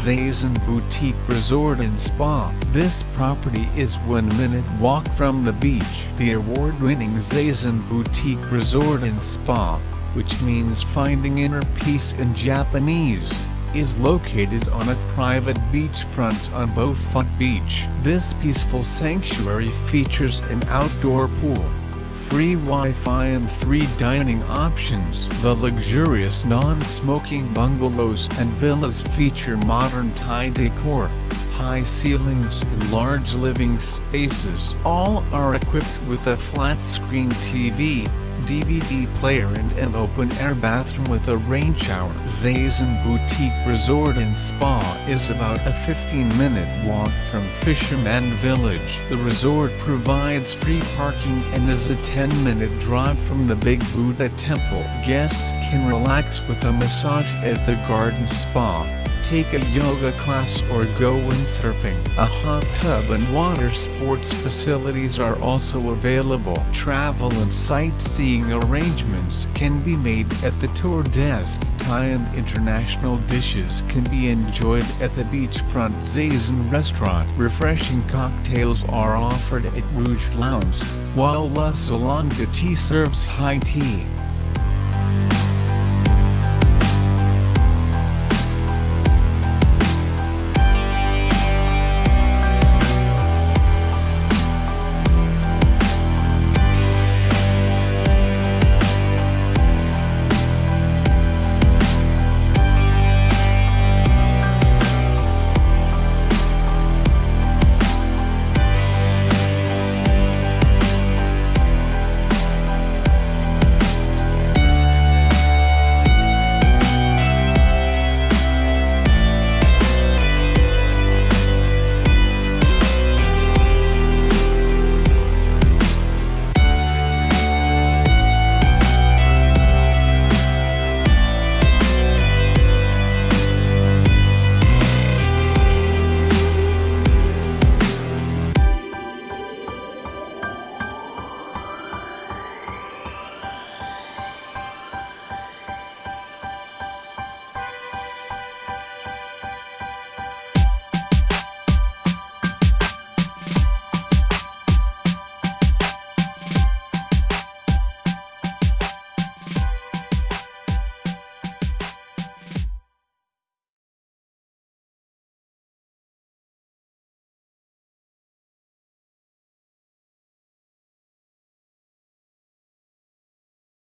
Zazen Boutique Resort and Spa. This property is 1-minute walk from the beach. The award-winning Zazen Boutique Resort and Spa, which means finding inner peace in Japanese, is located on a private beachfront on Bo Phut Beach. This peaceful sanctuary features an outdoor pool, free Wi-Fi and 3 dining options. The luxurious non-smoking bungalows and villas feature modern Thai decor, high ceilings and large living spaces. All are equipped with a flat-screen TV, DVD player and an open-air bathroom with a rain shower. Zazen Boutique Resort and Spa is about a 15-minute walk from Fisherman Village. The resort provides free parking and is a 10-minute drive from the Big Buddha Temple. Guests can relax with a massage at the garden spa, take a yoga class or go windsurfing. A hot tub and water sports facilities are also available. Travel and sightseeing arrangements can be made at the tour desk. Thai and international dishes can be enjoyed at the beachfront Zazen restaurant. Refreshing cocktails are offered at Rouge Lounge, while La Salonga Tea serves high tea.